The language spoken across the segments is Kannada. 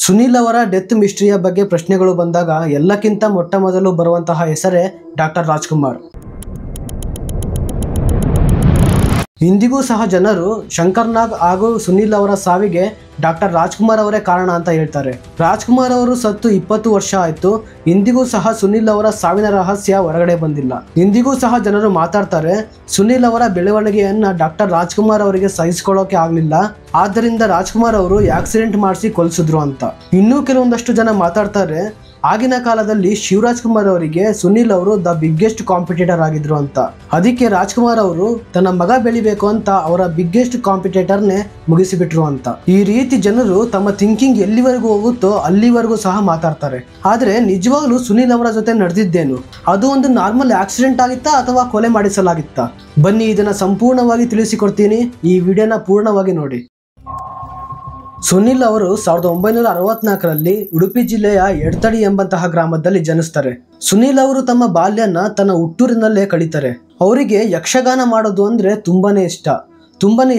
ಸುನಿಲ್ ಅವರ ಡೆತ್ ಮಿಸ್ಟ್ರಿಯ ಬಗ್ಗೆ ಪ್ರಶ್ನೆಗಳು ಬಂದಾಗ ಎಲ್ಲಕ್ಕಿಂತ ಮೊಟ್ಟ ಮೊದಲು ಬರುವಂತಹ ಹೆಸರೇ ಡಾಕ್ಟರ್ ರಾಜ್ಕುಮಾರ್. ಇಂದಿಗೂ ಸಹ ಜನರು ಶಂಕರ್ ನಾಗ್ ಹಾಗೂ ಸುನಿಲ್ ಅವರ ಸಾವಿಗೆ ಡಾಕ್ಟರ್ ರಾಜ್ಕುಮಾರ್ ಅವರೇ ಕಾರಣ ಅಂತ ಹೇಳ್ತಾರೆ. ರಾಜ್ಕುಮಾರ್ ಅವರು ಸತ್ತು 20 ವರ್ಷ ಆಯ್ತು. ಇಂದಿಗೂ ಸಹ ಸುನಿಲ್ ಅವರ ಸಾವಿನ ರಹಸ್ಯ ಹೊರಗಡೆ ಬಂದಿಲ್ಲ. ಇಂದಿಗೂ ಸಹ ಜನರು ಮಾತಾಡ್ತಾರೆ, ಸುನಿಲ್ ಅವರ ಬೆಳವಣಿಗೆಯನ್ನ ಡಾಕ್ಟರ್ ರಾಜ್ಕುಮಾರ್ ಅವರಿಗೆ ಸಹಿಸಿಕೊಳ್ಳೋಕೆ ಆಗ್ಲಿಲ್ಲ, ಆದ್ದರಿಂದ ರಾಜ್ಕುಮಾರ್ ಅವರು ಆಕ್ಸಿಡೆಂಟ್ ಮಾಡಿಸಿ ಕೊಲ್ಸಿದ್ರು ಅಂತ. ಇನ್ನೂ ಕೆಲವೊಂದಷ್ಟು ಜನ ಮಾತಾಡ್ತಾರೆ, ಆಗಿನ ಕಾಲದಲ್ಲಿ ಶಿವರಾಜ್ ಕುಮಾರ್ ಅವರಿಗೆ ಸುನಿಲ್ ಅವರು ದ ಬಿಗ್ಗೆಸ್ಟ್ ಕಾಂಪಿಟೇಟರ್ ಆಗಿದ್ರು ಅಂತ. ಅದಕ್ಕೆ ರಾಜ್ಕುಮಾರ್ ಅವರು ತನ್ನ ಮಗ ಬೆಳಿಬೇಕು ಅಂತ ಅವರ ಬಿಗ್ಗೆಸ್ಟ್ ಕಾಂಪಿಟೇಟರ್ನೇ ಮುಗಿಸಿಬಿಟ್ರು ಅಂತ. ಈ ರೀತಿ ಜನರು ತಮ್ಮ ಥಿಂಕಿಂಗ್ ಎಲ್ಲಿವರೆಗೂ ಹೋಗುತ್ತೋ ಅಲ್ಲಿವರೆಗೂ ಸಹ ಮಾತಾಡ್ತಾರೆ. ಆದ್ರೆ ನಿಜವಾಗ್ಲೂ ಸುನಿಲ್ ಅವರ ಜೊತೆ ನಡೆದಿದ್ದೇನು? ಅದು ಒಂದು ನಾರ್ಮಲ್ ಆಕ್ಸಿಡೆಂಟ್ ಆಗಿತ್ತಾ ಅಥವಾ ಕೊಲೆ ಮಾಡಿಸಲಾಗಿತ್ತಾ? ಬನ್ನಿ ಇದನ್ನ ಸಂಪೂರ್ಣವಾಗಿ ತಿಳಿಸಿಕೊಡ್ತೀನಿ. ಈ ವಿಡಿಯೋನ ಪೂರ್ಣವಾಗಿ ನೋಡಿ. ಸುನಿಲ್ ಅವರು 1964ರಲ್ಲಿ ಉಡುಪಿ ಜಿಲ್ಲೆಯ ಎಡ್ತಡಿ ಎಂಬಂತಹ ಗ್ರಾಮದಲ್ಲಿ ಜನಿಸ್ತಾರೆ. ಸುನಿಲ್ ಅವರು ತಮ್ಮ ಬಾಲ್ಯನ ತನ್ನ ಹುಟ್ಟೂರಿನಲ್ಲೇ ಕಳೀತಾರೆ. ಅವರಿಗೆ ಯಕ್ಷಗಾನ ಮಾಡೋದು ಅಂದ್ರೆ ತುಂಬಾನೇ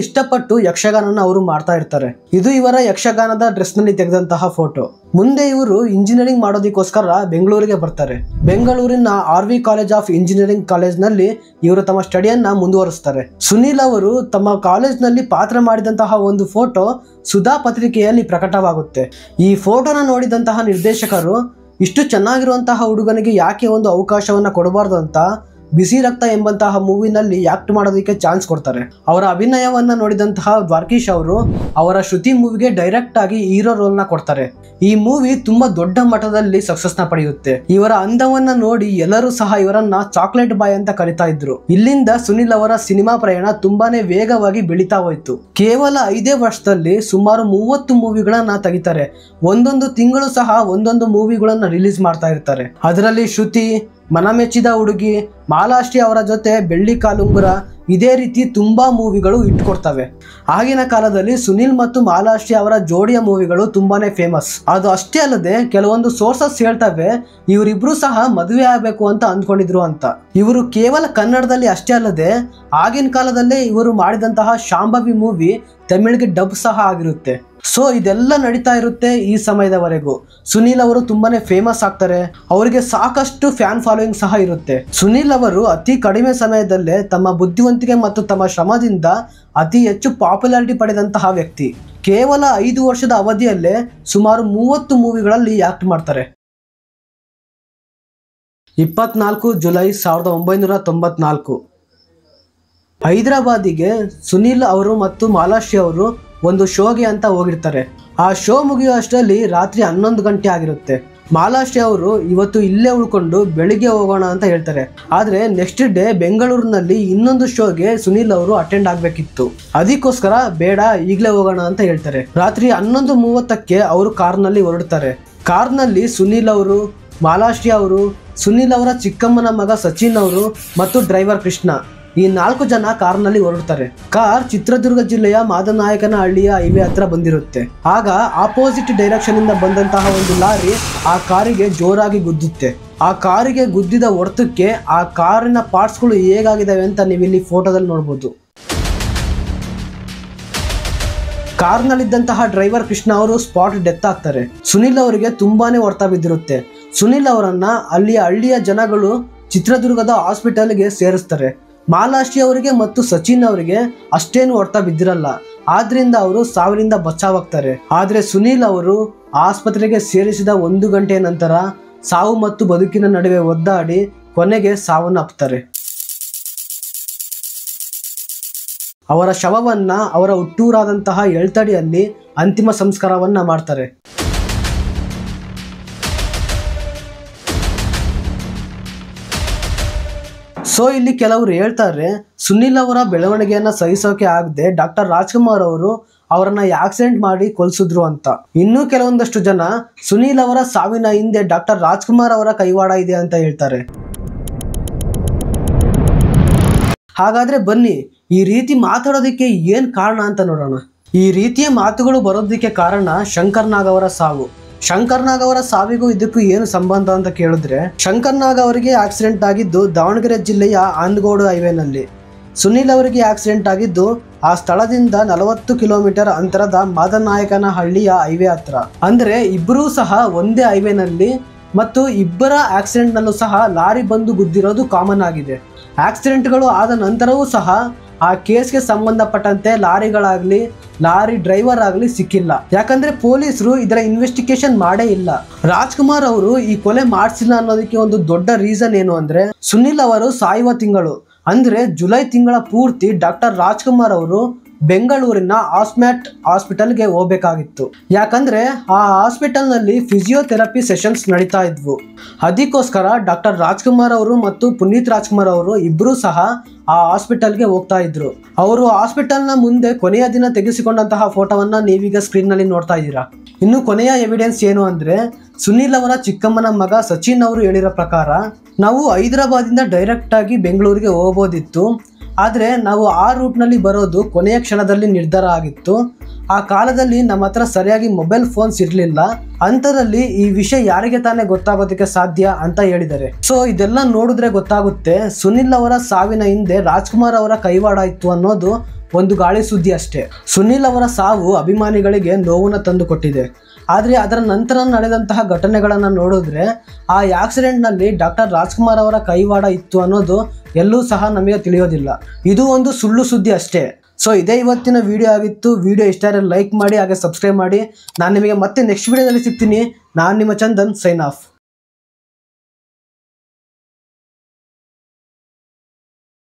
ಇಷ್ಟಪಟ್ಟು ಯಕ್ಷಗಾನನ ಅವರು ಮಾಡ್ತಾ ಇರ್ತಾರೆ. ಇದು ಇವರ ಯಕ್ಷಗಾನದ ಡ್ರೆಸ್ ನಲ್ಲಿ ತೆಗೆದಂತಹ ಫೋಟೋ. ಮುಂದೆ ಇವರು ಇಂಜಿನಿಯರಿಂಗ್ ಮಾಡೋದಕ್ಕೋಸ್ಕರ ಬೆಂಗಳೂರಿಗೆ ಬರ್ತಾರೆ. ಬೆಂಗಳೂರಿನ RV college of engineering college ನಲ್ಲಿ ಇವರು ತಮ್ಮ ಸ್ಟಡಿಯನ್ನ ಮುಂದುವರಿಸ್ತಾರೆ. ಸುನಿಲ್ ಅವರು ತಮ್ಮ ಕಾಲೇಜ್ ನಲ್ಲಿ ಪಾತ್ರ ಮಾಡಿದಂತಹ ಒಂದು ಫೋಟೋ ಸುಧಾ ಪತ್ರಿಕೆಯಲ್ಲಿ ಪ್ರಕಟವಾಗುತ್ತೆ. ಈ ಫೋಟೋನ ನೋಡಿದಂತಹ ನಿರ್ದೇಶಕರು, ಇಷ್ಟು ಚೆನ್ನಾಗಿರುವಂತಹ ಹುಡುಗನಿಗೆ ಯಾಕೆ ಒಂದು ಅವಕಾಶವನ್ನ ಕೊಡಬಾರ್ದು ಅಂತ ಬಿಸಿ ರಕ್ತ ಎಂಬಂತಹ ಮೂವಿನಲ್ಲಿ ಆಕ್ಟ್ ಮಾಡೋದಕ್ಕೆ ಚಾನ್ಸ್ ಕೊಡ್ತಾರೆ. ಅವರ ಅಭಿನಯವನ್ನ ನೋಡಿದಂತಹ ದ್ವಾರಕೀಶ್ ಅವರು ಅವರ ಶ್ರುತಿ ಮೂವಿಗೆ ಡೈರೆಕ್ಟ್ ಆಗಿ ಹೀರೋ ರೋಲ್ ನ ಕೊಡ್ತಾರೆ. ಈ ಮೂವಿ ತುಂಬಾ ದೊಡ್ಡ ಮಟ್ಟದಲ್ಲಿ ಸಕ್ಸಸ್ ನ ಪಡೆಯುತ್ತೆ. ಇವರ ಅಂದವನ್ನ ನೋಡಿ ಎಲ್ಲರೂ ಸಹ ಇವರನ್ನ ಚಾಕ್ಲೇಟ್ ಬಾಯ್ ಅಂತ ಕರಿತಾ ಇದ್ರು. ಇಲ್ಲಿಂದ ಸುನಿಲ್ ಅವರ ಸಿನಿಮಾ ಪ್ರಯಾಣ ತುಂಬಾನೇ ವೇಗವಾಗಿ ಬೆಳೀತಾ ಹೋಯ್ತು. ಕೇವಲ 5 ವರ್ಷದಲ್ಲಿ ಸುಮಾರು 30 ಮೂವಿಗಳನ್ನ ತೆಗಿತಾರೆ. ಒಂದೊಂದು ತಿಂಗಳು ಸಹ ಒಂದೊಂದು ಮೂವಿಗಳನ್ನ ರಿಲೀಸ್ ಮಾಡ್ತಾ ಇರ್ತಾರೆ. ಅದರಲ್ಲಿ ಶ್ರುತಿ, ಮನಮೆಚ್ಚಿದ ಹುಡುಗಿ, ಮಾಲಾಶ್ರೀ ಅವರ ಜೊತೆ ಬೆಳ್ಳಿ ಕಾಲುಂಗುರ, ಇದೇ ರೀತಿ ತುಂಬಾ ಮೂವಿಗಳು ಇಟ್ಕೊಡ್ತವೆ. ಆಗಿನ ಕಾಲದಲ್ಲಿ ಸುನಿಲ್ ಮತ್ತು ಮಾಲಾಶ್ರೀ ಅವರ ಜೋಡಿಯ ಮೂವಿಗಳು ತುಂಬಾನೇ ಫೇಮಸ್. ಅದು ಅಷ್ಟೇ ಅಲ್ಲದೆ ಕೆಲವೊಂದು ಸೋರ್ಸಸ್ ಹೇಳ್ತವೆ ಇವರಿಬ್ರು ಸಹ ಮದುವೆ ಆಗಬೇಕು ಅಂತ ಅಂದ್ಕೊಂಡಿದ್ರು ಅಂತ. ಇವರು ಕೇವಲ ಕನ್ನಡದಲ್ಲಿ ಅಷ್ಟೇ ಅಲ್ಲದೆ ಆಗಿನ ಕಾಲದಲ್ಲೇ ಇವರು ಮಾಡಿದಂತಹ ಶಾಂಭವಿ ಮೂವಿ ತಮಿಳಿಗೆ ಡಬ್ ಸಹ ಆಗಿರುತ್ತೆ. ಸೊ ಇದೆಲ್ಲ ನಡೀತಾ ಇರುತ್ತೆ ಈ ಸಮಯದವರೆಗೂ. ಸುನಿಲ್ ಅವರು ತುಂಬಾನೇ ಫೇಮಸ್ ಆಗ್ತಾರೆ. ಅವರಿಗೆ ಸಾಕಷ್ಟು ಫ್ಯಾನ್ ಫಾಲೋಯಿಂಗ್ ಸಹ ಇರುತ್ತೆ. ಸುನಿಲ್ ಅವರು ಅತಿ ಕಡಿಮೆ ಸಮಯದಲ್ಲೇ ತಮ್ಮ ಬುದ್ಧಿವಂತಿಕೆ ಮತ್ತು ತಮ್ಮ ಶ್ರಮದಿಂದ ಅತಿ ಹೆಚ್ಚು ಪಾಪ್ಯುಲಾರಿಟಿ ಪಡೆದಂತಹ ವ್ಯಕ್ತಿ. ಕೇವಲ 5 ವರ್ಷದ ಅವಧಿಯಲ್ಲೇ ಸುಮಾರು 30 ಮೂವಿಗಳಲ್ಲಿ ಆಕ್ಟ್ ಮಾಡ್ತಾರೆ. 24 ಜುಲೈ 1994 ಹೈದರಾಬಾದಿಗೆ ಸುನಿಲ್ ಅವರು ಮತ್ತು ಮಾಲಾಶ್ರೀ ಅವರು ಒಂದು ಶೋಗೆ ಅಂತ ಹೋಗಿರ್ತಾರೆ. ಆ ಶೋ ಮುಗಿಯೋ ಅಷ್ಟರಲ್ಲಿ ರಾತ್ರಿ 11 ಗಂಟೆ ಆಗಿರುತ್ತೆ. ಮಾಲಾಶ್ರೀ ಅವರು ಇವತ್ತು ಇಲ್ಲೇ ಉಳ್ಕೊಂಡು ಬೆಳಿಗ್ಗೆ ಹೋಗೋಣ ಅಂತ ಹೇಳ್ತಾರೆ. ಆದ್ರೆ ನೆಕ್ಸ್ಟ್ ಡೇ ಬೆಂಗಳೂರಿನಲ್ಲಿ ಇನ್ನೊಂದು ಶೋಗೆ ಸುನಿಲ್ ಅವರು ಅಟೆಂಡ್ ಆಗ್ಬೇಕಿತ್ತು. ಅದಕ್ಕೋಸ್ಕರ ಬೇಡ ಈಗಲೇ ಹೋಗೋಣ ಅಂತ ಹೇಳ್ತಾರೆ. ರಾತ್ರಿ 11:30ಕ್ಕೆ ಅವರು ಕಾರ್ನಲ್ಲಿ ಹೊರಡ್ತಾರೆ. ಕಾರ್ನಲ್ಲಿ ಸುನಿಲ್ ಅವರು, ಮಾಲಾಶ್ರೀ ಅವರು, ಸುನಿಲ್ ಅವರ ಚಿಕ್ಕಮ್ಮನ ಮಗ ಸಚಿನ್ ಅವರು ಮತ್ತು ಡ್ರೈವರ್ ಕೃಷ್ಣ, ಈ 4 ಜನ ಕಾರ್ನಲ್ಲಿ ಹೊರಡ್ತಾರೆ. ಕಾರ್ ಚಿತ್ರದುರ್ಗ ಜಿಲ್ಲೆಯ ಮಾದನಾಯಕನಹಳ್ಳಿಯ ಹೈವೇ ಹತ್ರ ಬಂದಿರುತ್ತೆ. ಆಗ ಆಪೋಸಿಟ್ ಡೈರೆಕ್ಷನ್ ಇಂದ ಬಂದಂತಹ ಒಂದು ಲಾರಿ ಆ ಕಾರಿಗೆ ಜೋರಾಗಿ ಗುದ್ದುತ್ತೆ. ಆ ಕಾರಿಗೆ ಗುದ್ದಿದ ಹೊಡೆತಕ್ಕೆ ಆ ಕಾರಿನ ಪಾರ್ಟ್ಸ್ಗಳು ಹೇಗಾಗಿದ್ದಾವೆ ಅಂತ ನೀವು ಇಲ್ಲಿ ಫೋಟೋದಲ್ಲಿ ನೋಡ್ಬೋದು. ಕಾರ್ನಲ್ಲಿದ್ದಂತಹ ಡ್ರೈವರ್ ಕೃಷ್ಣ ಅವರು ಸ್ಪಾಟ್ ಡೆತ್ ಆಗ್ತಾರೆ. ಸುನಿಲ್ ಅವರಿಗೆ ತುಂಬಾನೇ ಹೊಡೆತ ಬಿದ್ದಿರುತ್ತೆ. ಸುನಿಲ್ ಅವರನ್ನ ಅಲ್ಲಿಯ ಹಳ್ಳಿಯ ಜನಗಳು ಚಿತ್ರದುರ್ಗದ ಹಾಸ್ಪಿಟಲ್ಗೆ ಸೇರಿಸ್ತಾರೆ. ಮಾಲಾಶ್ರೀ ಅವರಿಗೆ ಮತ್ತು ಸಚಿನ್ ಅವರಿಗೆ ಅಷ್ಟೇನು ಹೊಡೆತ ಬಿದ್ದಿರಲ್ಲ, ಆದ್ರಿಂದ ಅವರು ಸಾವಿನಿಂದ ಬಚಾವಾಗ್ತಾರೆ. ಆದ್ರೆ ಸುನಿಲ್ ಅವರು ಆಸ್ಪತ್ರೆಗೆ ಸೇರಿಸಿದ 1 ಗಂಟೆ ನಂತರ ಸಾವು ಮತ್ತು ಬದುಕಿನ ನಡುವೆ ಒದ್ದಾಡಿ ಕೊನೆಗೆ ಸಾವನ್ನಪ್ತಾರೆ. ಅವರ ಶವವನ್ನ ಅವರ ಹುಟ್ಟೂರಾದಂತಹ ಎಳ್ತಡಿಯಲ್ಲಿ ಅಂತಿಮ ಸಂಸ್ಕಾರವನ್ನ ಮಾಡ್ತಾರೆ. ಸೊ ಇಲ್ಲಿ ಕೆಲವರು ಹೇಳ್ತಾರೆ, ಸುನಿಲ್ ಅವರ ಬೆಳವಣಿಗೆಯನ್ನ ಸಹಿಸೋಕೆ ಆಗದೆ ಡಾಕ್ಟರ್ ರಾಜ್ಕುಮಾರ್ ಅವರು ಅವರನ್ನ ಆಕ್ಸಿಡೆಂಟ್ ಮಾಡಿ ಕೊಲ್ಸಿದ್ರು ಅಂತ. ಇನ್ನೂ ಕೆಲವೊಂದಷ್ಟು ಜನ ಸುನಿಲ್ ಅವರ ಸಾವಿನ ಹಿಂದೆ ಡಾಕ್ಟರ್ ರಾಜ್ಕುಮಾರ್ ಅವರ ಕೈವಾಡ ಇದೆ ಅಂತ ಹೇಳ್ತಾರೆ. ಹಾಗಾದ್ರೆ ಬನ್ನಿ ಈ ರೀತಿ ಮಾತಾಡೋದಕ್ಕೆ ಏನ್ ಕಾರಣ ಅಂತ ನೋಡೋಣ. ಈ ರೀತಿಯ ಮಾತುಗಳು ಬರೋದಕ್ಕೆ ಕಾರಣ ಶಂಕರ್ ನಾಗ್ ಅವರ ಸಾವು. ಶಂಕರ್ ನಾಗ್ ಅವರ ಸಾವಿಗೂ ಇದಕ್ಕೂ ಏನು ಸಂಬಂಧ ಅಂತ ಕೇಳಿದ್ರೆ, ಶಂಕರ್ ನಾಗ್ ಅವರಿಗೆ ಆಕ್ಸಿಡೆಂಟ್ ಆಗಿದ್ದು ದಾವಣಗೆರೆ ಜಿಲ್ಲೆಯ ಆನಗೋಡು ಹೈವೇನಲ್ಲಿ. ಸುನಿಲ್ ಅವರಿಗೆ ಆಕ್ಸಿಡೆಂಟ್ ಆಗಿದ್ದು ಆ ಸ್ಥಳದಿಂದ 40 ಕಿಲೋಮೀಟರ್ ಅಂತರದ ಮಾದನಾಯಕನಹಳ್ಳಿಯ ಹೈವೇ ಹತ್ರ. ಅಂದರೆ ಇಬ್ಬರೂ ಸಹ ಒಂದೇ ಹೈವೇನಲ್ಲಿ ಮತ್ತು ಇಬ್ಬರ ಆಕ್ಸಿಡೆಂಟ್ನಲ್ಲೂ ಸಹ ಲಾರಿ ಬಂದು ಗುದ್ದಿರೋದು ಕಾಮನ್ ಆಗಿದೆ. ಆಕ್ಸಿಡೆಂಟ್ಗಳು ಆದ ನಂತರವೂ ಸಹ ಆ ಕೇಸ್ಗೆ ಸಂಬಂಧಪಟ್ಟಂತೆ ಲಾರಿಗಳಾಗಲಿ ಲಾರಿ ಡ್ರೈವರ್ ಆಗಲಿ ಸಿಕ್ಕಿಲ್ಲ. ಯಾಕಂದ್ರೆ ಪೊಲೀಸರು ಇದರ ಇನ್ವೆಸ್ಟಿಗೇಷನ್ ಮಾಡೇ ಇಲ್ಲ. ರಾಜ್ಕುಮಾರ್ ಅವರು ಈ ಕೊಲೆ ಮಾಡಿಸಿಲ್ಲ ಅನ್ನೋದಕ್ಕೆ ಒಂದು ದೊಡ್ಡ ರೀಸನ್ ಏನು ಅಂದ್ರೆ, ಸುನಿಲ್ ಅವರು ಸಾಯುವ ತಿಂಗಳು ಅಂದ್ರೆ ಜುಲೈ ತಿಂಗಳ ಪೂರ್ತಿ ಡಾಕ್ಟರ್ ರಾಜ್ಕುಮಾರ್ ಅವರು ಬೆಂಗಳೂರಿನ ಆಸ್ಮ್ಯಾಟ್ ಹಾಸ್ಪಿಟಲ್ಗೆ ಹೋಗಬೇಕಾಗಿತ್ತು. ಯಾಕಂದ್ರೆ ಆ ಹಾಸ್ಪಿಟಲ್ನಲ್ಲಿ ಫಿಸಿಯೋಥೆರಪಿ ಸೆಷನ್ಸ್ ನಡೀತಾ ಇದ್ವು. ಅದಕ್ಕೋಸ್ಕರ ಡಾಕ್ಟರ್ ರಾಜ್ಕುಮಾರ್ ಅವರು ಮತ್ತು ಪುನೀತ್ ರಾಜ್ಕುಮಾರ್ ಅವರು ಇಬ್ಬರೂ ಸಹ ಆ ಹಾಸ್ಪಿಟಲ್ಗೆ ಹೋಗ್ತಾ ಇದ್ರು. ಅವರು ಹಾಸ್ಪಿಟಲ್ನ ಮುಂದೆ ಕೊನೆಯ ದಿನ ತೆಗೆಸಿಕೊಂಡಂತಹ ಫೋಟೋವನ್ನ ನೀವೀಗ ಸ್ಕ್ರೀನ್ ನಲ್ಲಿ ನೋಡ್ತಾ ಇದ್ದೀರಾ. ಇನ್ನು ಕೊನೆಯ ಎವಿಡೆನ್ಸ್ ಏನು ಅಂದ್ರೆ, ಸುನಿಲ್ ಅವರ ಚಿಕ್ಕಮ್ಮನ ಮಗ ಸಚಿನ್ ಅವರು ಹೇಳಿರೋ ಪ್ರಕಾರ ನಾವು ಹೈದರಾಬಾದಿಂದ ಡೈರೆಕ್ಟ್ ಆಗಿ ಬೆಂಗಳೂರಿಗೆ ಹೋಗಬಹುದಿತ್ತು, ಆದರೆ ನಾವು ಆ ರೂಟ್ನಲ್ಲಿ ಬರೋದು ಕೊನೆಯ ಕ್ಷಣದಲ್ಲಿ ನಿರ್ಧಾರ ಆಗಿತ್ತು. ಆ ಕಾಲದಲ್ಲಿ ನಮ್ಮ ಹತ್ರ ಸರಿಯಾಗಿ ಮೊಬೈಲ್ ಫೋನ್ಸ್ ಇರಲಿಲ್ಲ. ಅಂಥದ್ರಲ್ಲಿ ಈ ವಿಷಯ ಯಾರಿಗೆ ತಾನೇ ಗೊತ್ತಾಗೋದಕ್ಕೆ ಸಾಧ್ಯ ಅಂತ ಹೇಳಿದ್ದಾರೆ. ಸೊ ಇದೆಲ್ಲ ನೋಡಿದ್ರೆ ಗೊತ್ತಾಗುತ್ತೆ, ಸುನಿಲ್ ಅವರ ಸಾವಿನ ಹಿಂದೆ ರಾಜ್ಕುಮಾರ್ ಅವರ ಕೈವಾಡ ಇತ್ತು ಅನ್ನೋದು ಒಂದು ಗಾಳಿ ಸುದ್ದಿ ಅಷ್ಟೇ. ಸುನಿಲ್ ಅವರ ಸಾವು ಅಭಿಮಾನಿಗಳಿಗೆ ನೋವನ್ನು ತಂದು ಕೊಟ್ಟಿದೆ. ಆದರೆ ಅದರ ನಂತರ ನಡೆದಂತಹ ಘಟನೆಗಳನ್ನು ನೋಡಿದ್ರೆ ಆ ಆಕ್ಸಿಡೆಂಟ್ನಲ್ಲಿ ಡಾಕ್ಟರ್ ರಾಜ್ಕುಮಾರ್ ಅವರ ಕೈವಾಡ ಇತ್ತು ಅನ್ನೋದು ಎಲ್ಲೂ ಸಹ ನಮಗೆ ತಿಳಿಯೋದಿಲ್ಲ. ಇದು ಒಂದು ಸುಳ್ಳು ಸುದ್ದಿ ಅಷ್ಟೇ. ಸೊ ಇದೇ ಇವತ್ತಿನ ವಿಡಿಯೋ ಆಗಿತ್ತು. ವಿಡಿಯೋ ಇಷ್ಟ ಆದರೆ ಲೈಕ್ ಮಾಡಿ, ಹಾಗೆ ಸಬ್ಸ್ಕ್ರೈಬ್ ಮಾಡಿ. ನಾನು ನಿಮಗೆ ಮತ್ತೆ ನೆಕ್ಸ್ಟ್ ವಿಡಿಯೋದಲ್ಲಿ ಸಿಗ್ತೀನಿ. ನಾನು ನಿಮ್ಮ ಚಂದನ್, ಸೈನ್ ಆಫ್.